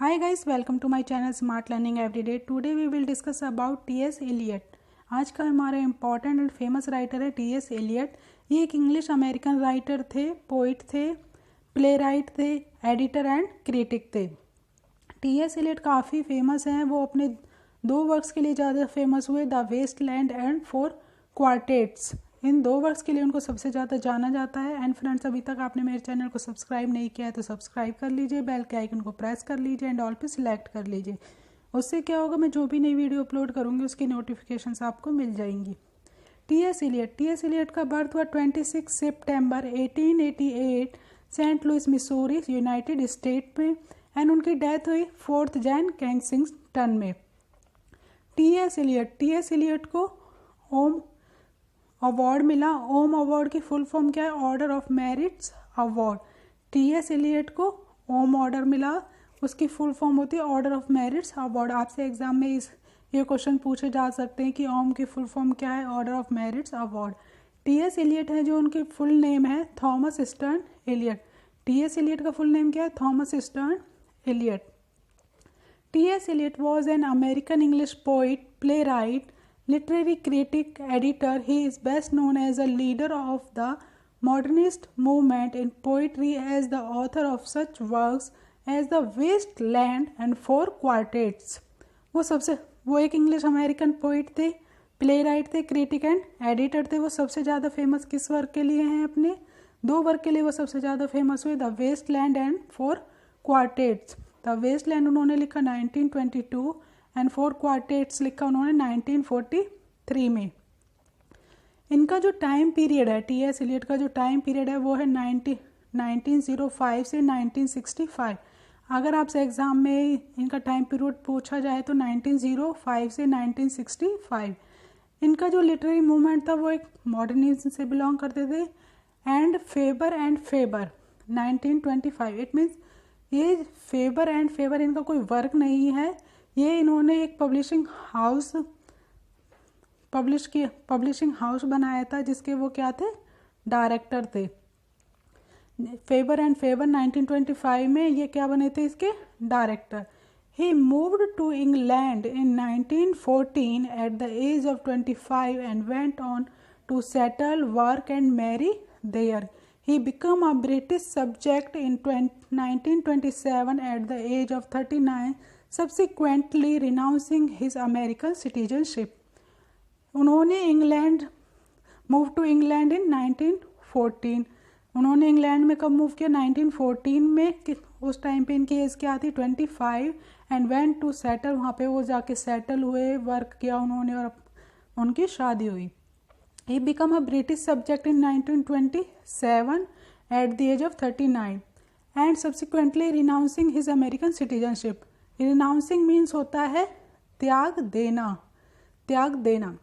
Hi guys, welcome to my channel Smart Learning Everyday. Today we will discuss about T.S. Eliot. आज का हमारा important and famous writer है T.S. Eliot. ये एक English American writer थे, poet थे, play right थे, editor and critic थे. T.S. Eliot काफ़ी फेमस हैं. वो अपने दो वर्क्स के लिए ज़्यादा फेमस हुए, the waste land and 4 quartets. इन दो वर्क्स के लिए उनको सबसे ज़्यादा जाना जाता है. एंड फ्रेंड्स, अभी तक आपने मेरे चैनल को सब्सक्राइब नहीं किया है तो सब्सक्राइब कर लीजिए, बेल के आइकन को प्रेस कर लीजिए एंड ऑल पे सिलेक्ट कर लीजिए. उससे क्या होगा, मैं जो भी नई वीडियो अपलोड करूँगी उसकी नोटिफिकेशंस आपको मिल जाएंगी. T.S. Eliot का बर्थ हुआ 26 सितंबर 1888 Saint Louis Missouri United State में. एंड उनकी डेथ हुई 4 जनवरी केंसिंगटन में. T.S. Eliot को ओम अवार्ड मिला. ओम अवार्ड की फुल फॉर्म क्या है? Order of merits award. T.S. Eliot को ओम ऑर्डर मिला, उसकी फुल फॉर्म होती है ऑर्डर ऑफ मेरिट्स अवार्ड. आपसे एग्जाम में ये क्वेश्चन पूछे जा सकते हैं कि ओम की फुल फॉर्म क्या है? Order of merits award. T.S. Eliot है जो उनकी फुल नेम है Thomas Stearns Eliot. T.S. Eliot का फुल नेम क्या है? Thomas Stearns Eliot. T.S. Eliot was an American English poet, playwright, literary critic, editor. He is best known as a leader of the modernist movement in poetry as the author of such works as The Waste Land and 4 Quartets. वो एक English American poet थे, play right थे, critic and editor थे. वो सबसे ज़्यादा famous किस work के लिए हैं? अपने दो वर्क के लिए वो सबसे ज़्यादा फेमस हुए, the waste land and 4 Quartets. The waste Land उन्होंने लिखा 1922 एंड 4 क्वार्टेट्स लिखा उन्होंने 1943 में. इनका जो टाइम पीरियड है, T.S. Eliot का जो टाइम पीरियड है वो है 1905 से 1965. अगर आपसे एग्ज़ाम में इनका टाइम पीरियड पूछा जाए तो 1905 से 1965. इनका जो लिटरेरी मूवमेंट था वो एक मॉडर्निज्म से बिलोंग करते थे. And Faber 1925. इट मीन्स ये फेबर एंड फेबर इनका कोई वर्क नहीं है. ये इन्होंने एक पब्लिशिंग हाउस बनाया था जिसके वो क्या थे? डायरेक्टर थे. फेबर एंड फेबर 1925 में ये क्या बने थे? इसके director. He moved to England in 1914 at the age of 25 and went on to settle, work and marry there. He became a British subject in 1927 at the age of 39, subsequently renouncing his American citizenship. उन्होंने move to England in 1914. उन्होंने England में कब move किया? 1914 में. उस time पे इनकी as क्या थी? 25. एंड वेंट टू सेटल, वहाँ पे वो जाके सेटल हुए, वर्क किया उन्होंने और उनकी शादी हुई. He became a British subject in 1927 at the age of 39 and subsequently renouncing his American citizenship. Renouncing means होता है त्याग देना.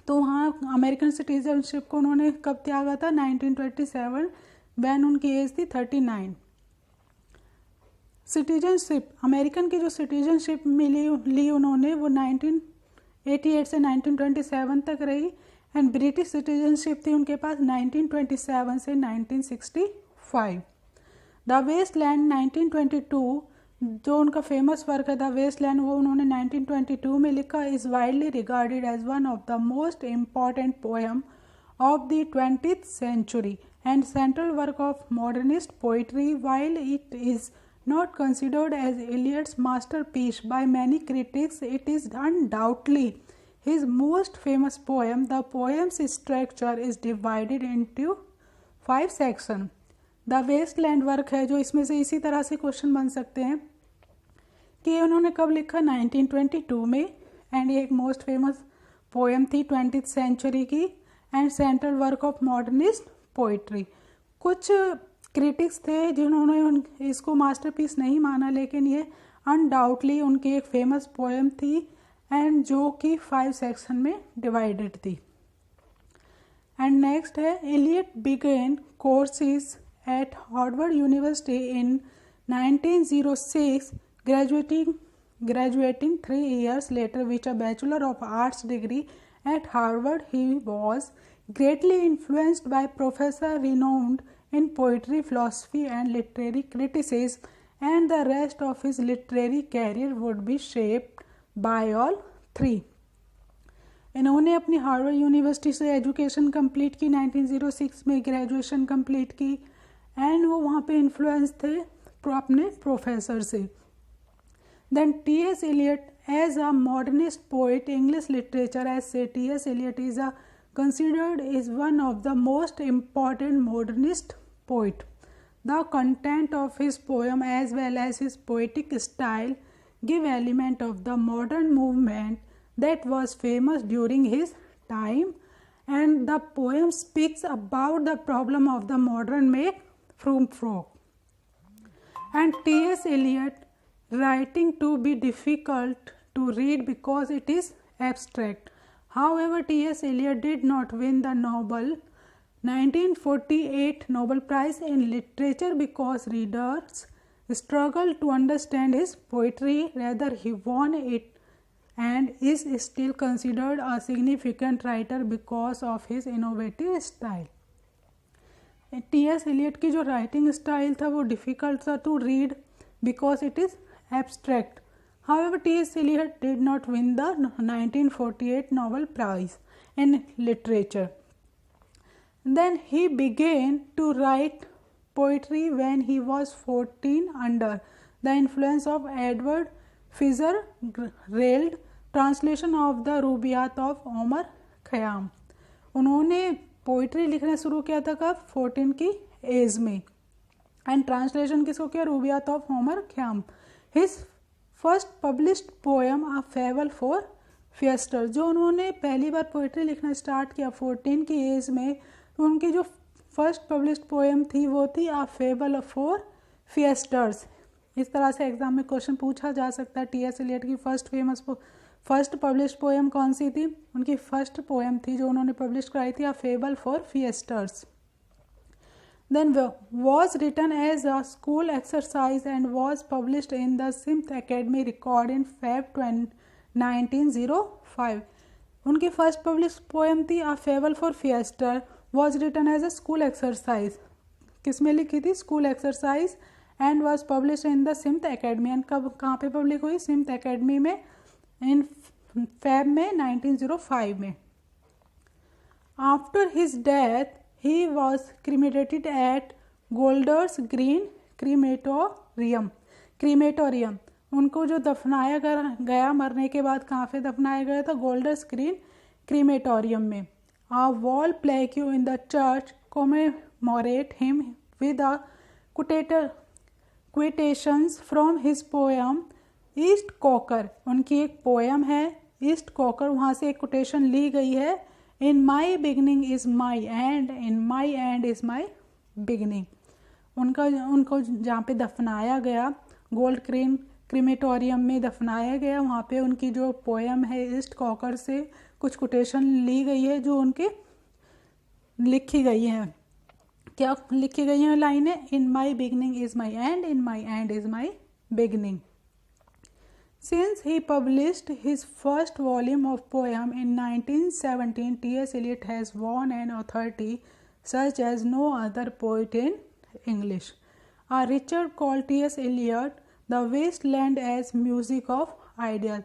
तो वहाँ अमेरिकन सिटीजनशिप को उन्होंने कब त्यागा था? 1927 वैन उनकी एज थी 39. सिटीजनशिप, अमेरिकन की जो सिटीजनशिप ली उन्होंने वो 1988 से 1927 तक रही. एंड ब्रिटिश सिटीजनशिप थी उनके पास 1927 से 1965. द वेस्ट लैंड 1922 जो उनका फेमस वर्क है द वेस्ट लैंड, वो उन्होंने 1922 में लिखा. Is widely regarded as one of the most important poem of the 20th century and central work of modernist poetry. While it is not considered as Eliot's masterpiece by many critics, it is undoubtedly his most famous poem. The poem's structure is divided into 5 sections. The Waste Land work है जो इसमें से इसी तरह से question बन सकते हैं कि उन्होंने कब लिखा? 1922 में. एंड ये एक मोस्ट फेमस पोएम थी 20th century की and central work of modernist poetry. कुछ क्रिटिक्स थे जिन्होंने इसको मास्टरपीस नहीं माना, लेकिन ये अनडाउटली उनकी एक फेमस पोएम थी एंड जो कि 5 सेक्शन में डिवाइडेड थी. एंड नेक्स्ट है Eliot began courses at Harvard University in 1906, graduating 3 years later with a Bachelor of Arts degree at Harvard. He was greatly influenced by Professor renowned in poetry, philosophy and literary criticism and the rest of his literary career would be shaped by all three. इन्होंने अपनी Harvard university से education complete की, 1906 में graduation complete की, and वो वहाँ पे influence थे अपने प्रोफेसर से. Then T.S. Eliot as a modernist poet, English literature as say T.S. Eliot is considered is one of the most important modernist poet. The content of his poem as well as his poetic style give element of the modern movement that was famous during his time, and the poem speaks about the problem of the modern make from frog. And T.S. Eliot writing to be difficult to read because it is abstract. However, T.S. Eliot did not win the Nobel 1948 Nobel Prize in Literature because readers struggled to understand his poetry. Rather, he won it and is still considered a significant writer because of his innovative style. T.S. Eliot की जो writing style था वो difficult था to read because it is abstract. However, T.S. Eliot did not win the 1948 Nobel Prize in Literature. Then he began to write poetry when he was 14 under the influence of Edward Fitzgerald translation of the Rubaiyat of Omar Khayyam. उन्होंने poetry लिखना शुरू किया था कब? 14 की as में, and translation किसको किया? Rubaiyat of Omar Khayyam. His first published poem a fable for feaster. जो उन्होंने पहली बार पोइट्री लिखना स्टार्ट किया 14 की एज में, तो उनकी जो फर्स्ट पब्लिश्ड पोएम थी वो थी अ फेबल फॉर फियस्टर्स. इस तरह से एग्जाम में क्वेश्चन पूछा जा सकता है. T.S. Eliot की फर्स्ट पब्लिश्ड पोएम कौन सी थी? उनकी फर्स्ट पोएम थी जो उन्होंने पब्लिश कराई थी, a fable for feasters. Then was written as a school exercise and was published in the Simth Academy record in Feb 1905. उनकी फर्स्ट पब्लिश पोएम थी a fable for feaster, was written as a school exercise. किस में लिखी थी? School exercise, and was published in the Simth Academy. And कब कहाँ पे public हुई? सिम्थ एकेडमी में, इन फेब में 1905 में. After his death he was cremated at Golders Green crematorium. उनको जो दफनाया गया मरने के बाद कहाँ पे दफनाया गया था? गोल्डर्स ग्रीन क्रीमेटोरियम में. A wall plaque in the church commemorate him with a quotations from his poem east cocker. उनकी एक पोएम है ईस्ट कॉकर, वहाँ से एक कोटेशन ली गई है. In my beginning is my end, in my end is my beginning. उनको जहाँ पे दफनाया गया, गोल्ड क्रीमेटोरियम में दफनाया गया, वहाँ पे उनकी जो पोएम है ईस्ट कॉकर से कुछ कोटेशन ली गई है जो उनके लिखी गई हैं. क्या लिखी गई हैं लाइनें? In my beginning is my end, in my end is my beginning. Since he published his first volume of poem in 1917, T.S. Eliot has won an authority such as no other poet in English. A Richard called T.S. Eliot the wasteland as music of ideas.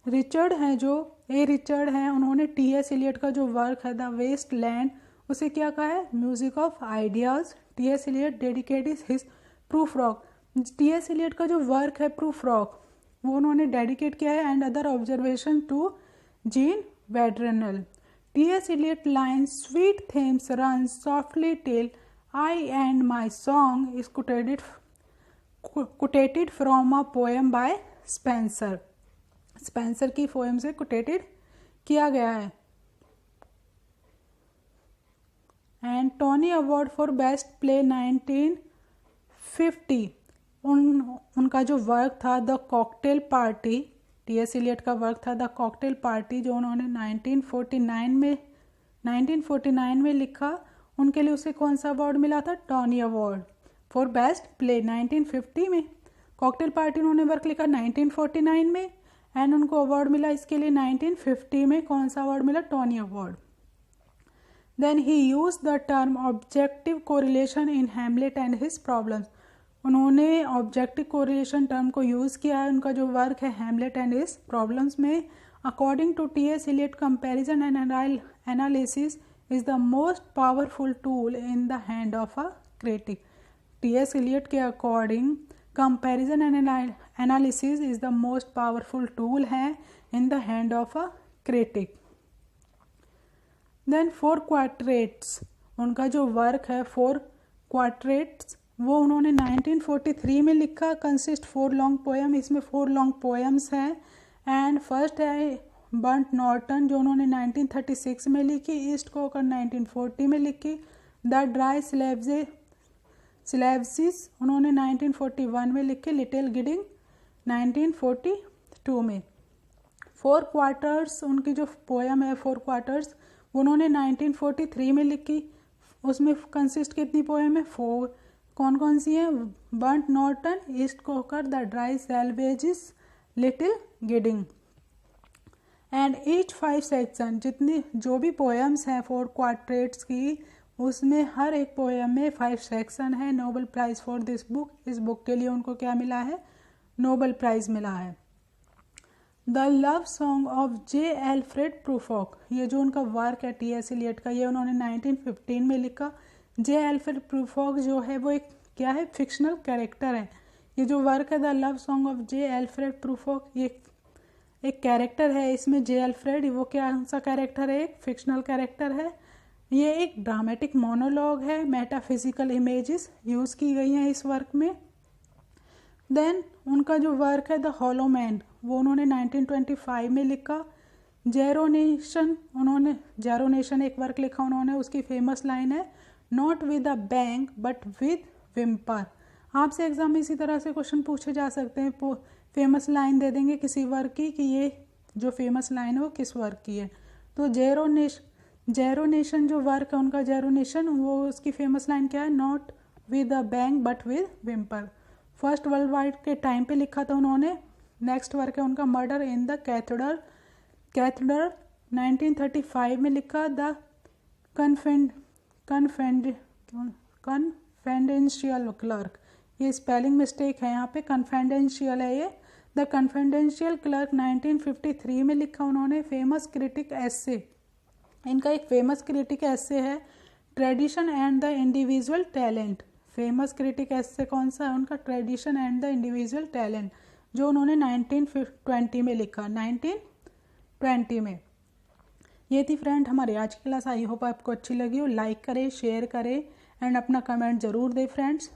Richard हैं जो Richard हैं, उन्होंने T.S. Eliot का जो work है the waste land, उसे क्या कहा है? Music of ideas. T.S. Eliot dedicated his proof rock. T.S. Eliot का जो वर्क है प्रूफ रॉक, वो उन्होंने डेडिकेट किया है, and other observation to Jean Verdenal. T.S. Eliot line sweet Thames run softly till I end my song is quotated from a poem by Spenser. Spenser की poem से quotated किया गया है. And Tony award for best play 1950. उनका जो work था the cocktail party, T.S. Eliot का work था द कॉकटेल पार्टी, जो उन्होंने 1949 में लिखा. उनके लिए उसे कौन सा अवार्ड मिला था? Tony award for best play 1950 में. कॉकटेल पार्टी उन्होंने वर्क लिखा 1949 में, एंड उनको अवार्ड मिला इसके लिए 1950 में. कौन सा अवार्ड मिला? Tony award. Then he use the term objective correlation in Hamlet and his problems. उन्होंने ऑब्जेक्टिव कोरिलेशन टर्म को यूज़ किया है। उनका जो वर्क है हैमलेट एंड इज प्रॉब्लम्स में, according to T S. Eliot comparison and analysis is the most powerful tool in the hand of a critic. T S. Eliot के according comparison and analysis is the most powerful tool है in the hand of a critic. Then 4 quartets, उनका जो work है 4 quartets वो उन्होंने 1943 में लिखा, consist 4 long poem. इसमें 4 लॉन्ग पोएम्स हैं। एंड फर्स्ट है बर्ट नॉर्टन जो उन्होंने 1936 में लिखी, ईस्ट कोकर 1940 में लिखी, द ड्राई स्लेवसिस उन्होंने 1941 में लिखी, लिटिल गिडिंग 1942 में। 4 क्वार्टर्स उनकी जो पोएम है 4 क्वार्टर्स उन्होंने 1943 में लिखी। उसमें कंसिस्ट कितनी पोएम है? 4। कौन कौन सी है? Burnt Norton, East Coker, the Dry Salvages, Little Gidding. And each 5 section, जितनी जो भी पोएम्स हैं 4 क्वार्टेट्स की, उसमें हर एक पोएम में 5 सेक्शन है। Nobel prize for this book, इस बुक के लिए उनको क्या मिला है? नोबेल प्राइज मिला है। The love song of J. Alfred Prufrock, ये जो उनका वर्क है टी.एस. एलियट का, ये उन्होंने 1915 में लिखा। जे. एल्फ्रेड प्रूफॉक जो है वो एक क्या है? फिक्शनल कैरेक्टर है। ये जो वर्क है the love song of J. Alfred Prufrock, ये एक कैरेक्टर है। इसमें जे. एल्फ्रेड वो क्या सा कैरेक्टर है? एक फिक्शनल कैरेक्टर है। ये एक ड्रामेटिक मोनोलॉग है। मेटाफिजिकल इमेजेस यूज़ की गई हैं इस वर्क में। देन उनका जो वर्क है द हॉलो मैन, वो उन्होंने 1925 में लिखा। जेरोनेशन, उन्होंने जेरोनेशन एक वर्क लिखा उन्होंने, उसकी फेमस लाइन है not with a bang but with whimper. आपसे एग्जाम में इसी तरह से क्वेश्चन पूछे जा सकते हैं। फेमस लाइन दे देंगे किसी वर्क की कि ये जो फेमस लाइन है वो किस वर्क की है। तो जेरोनेशन जो वर्क है उनका जेरोनेशन, वो उसकी फेमस लाइन क्या है? Not with a bang but with whimper. First world war के टाइम पे लिखा था उन्होंने। नेक्स्ट वर्क है उनका मर्डर इन द कैथेड्रल 1935 में लिखा। द कन्फेडेंशियल क्लर्क, ये स्पेलिंग मिस्टेक है यहाँ पे, कन्फेडेंशियल है ये। द कन्फेडेंशियल क्लर्क 1953 में लिखा उन्होंने। फेमस क्रिटिक एसे, इनका एक फेमस क्रिटिक एसे है tradition and the individual talent. Famous critic essay कौन सा है उनका? Tradition and the individual talent, जो उन्होंने 1920 में लिखा, 1920 में। ये थी फ्रेंड हमारी आज की क्लास। आई होप आपको अच्छी लगी हो। लाइक करें, शेयर करें एंड अपना कमेंट ज़रूर दें फ्रेंड्स।